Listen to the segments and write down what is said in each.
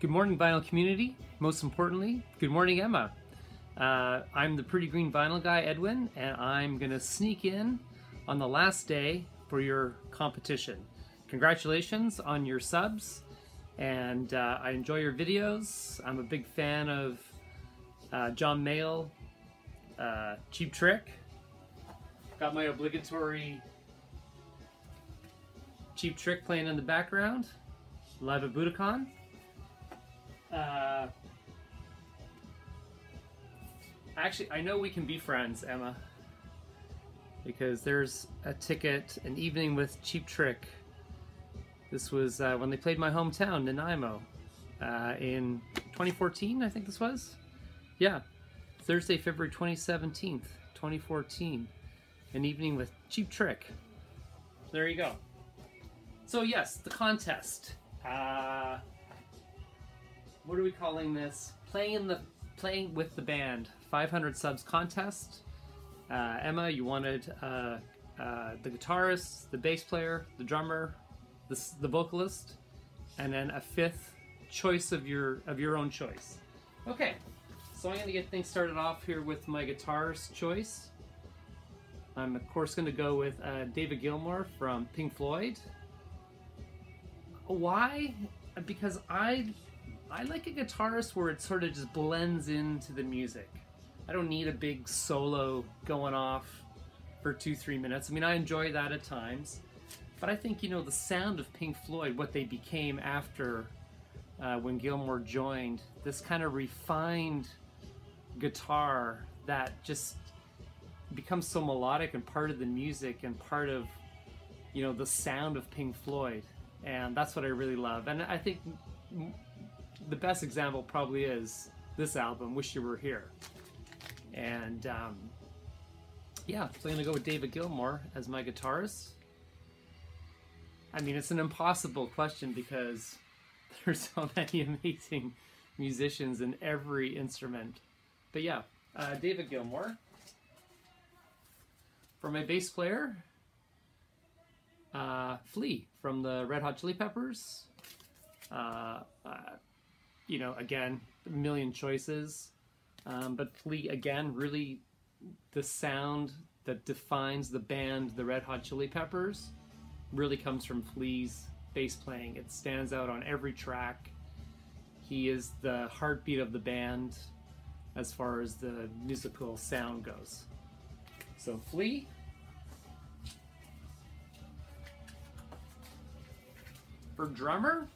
Good morning, vinyl community. Most importantly, good morning, Emma. I'm the Pretty Green Vinyl guy, Edwin, and I'm gonna sneak in on the last day for your competition. Congratulations on your subs, and I enjoy your videos. I'm a big fan of John Mayall, Cheap Trick. Got my obligatory Cheap Trick playing in the background, live at Budokan. Actually, I know we can be friends, Emma, because there's a ticket, an evening with Cheap Trick. This was when they played my hometown, Nanaimo, in 2014, I think this was. Yeah, Thursday, February 27th, 2014. An evening with Cheap Trick. There you go. So yes, the contest. What are we calling this? Playing with the band. 500 subs contest. Emma, you wanted the guitarist, the bass player, the drummer, the vocalist, and then a fifth choice of your own choice. Okay, so I'm gonna get things started off here with my guitarist choice. I'm of course gonna go with David Gilmour from Pink Floyd. Why? Because I like a guitarist where it sort of just blends into the music. I don't need a big solo going off for 2-3 minutes. I mean, I enjoy that at times, but I think, you know, the sound of Pink Floyd, what they became after when Gilmour joined, this kind of refined guitar that just becomes so melodic and part of the music and part of, you know, the sound of Pink Floyd. And that's what I really love. And I think the best example probably is this album, Wish You Were Here. And yeah, so I'm gonna go with David Gilmour as my guitarist. I mean, it's an impossible question because there's so many amazing musicians in every instrument. But yeah, David Gilmour. For my bass player, Flea from the Red Hot Chili Peppers. You know, again, a million choices, but Flea, again, really the sound that defines the band, the Red Hot Chili Peppers, really comes from Flea's bass playing. It stands out on every track. He is the heartbeat of the band as far as the musical sound goes. So Flea. For drummer,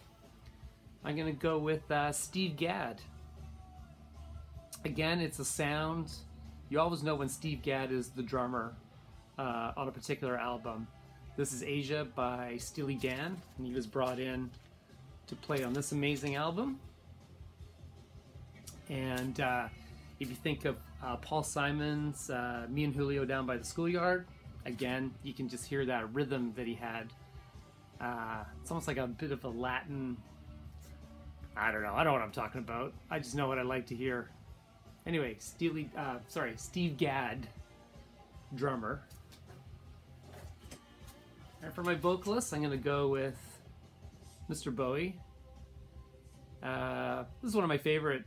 I'm gonna go with Steve Gadd. Again, it's a sound. You always know when Steve Gadd is the drummer on a particular album. This is Asia by Steely Dan, and he was brought in to play on this amazing album. And if you think of Paul Simon's Me and Julio Down by the Schoolyard, again, you can just hear that rhythm that he had. It's almost like a bit of a Latin, I don't know what I'm talking about. I just know what I like to hear. Anyway, Steve Gadd, drummer. And for my vocalist, I'm gonna go with Mr. Bowie. This is one of my favorite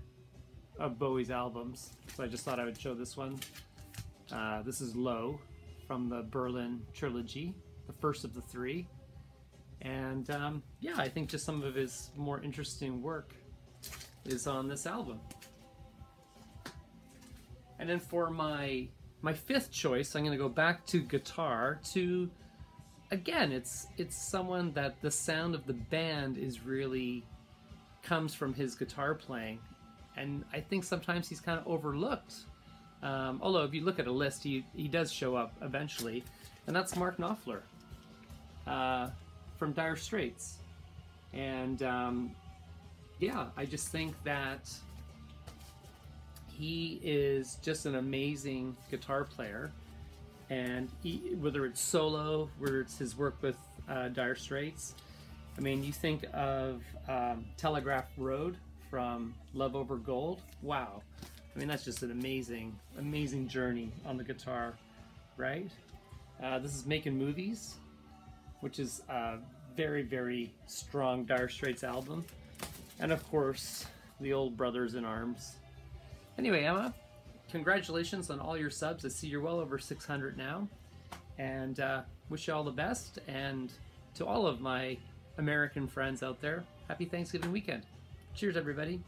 of Bowie's albums, so I just thought I would show this one. This is Low from the Berlin Trilogy, the first of the three. And yeah, I think just some of his more interesting work is on this album. And then for my fifth choice, I'm going to go back to guitar. To again, it's someone that the sound of the band is really comes from his guitar playing, and I think sometimes he's kind of overlooked. Although if you look at a list, he does show up eventually, and that's Mark Knopfler. From Dire Straits. And yeah, I just think that he is just an amazing guitar player, and whether it's solo, whether it's his work with Dire Straits. I mean, you think of Telegraph Road from Love Over Gold. Wow. I mean, that's just an amazing journey on the guitar, right? This is Making Movies, which is a very, very strong Dire Straits album. And of course, the old brothers in arms. Anyway, Emma, congratulations on all your subs. I see you're well over 600 now. And wish you all the best. And to all of my American friends out there, happy Thanksgiving weekend. Cheers, everybody.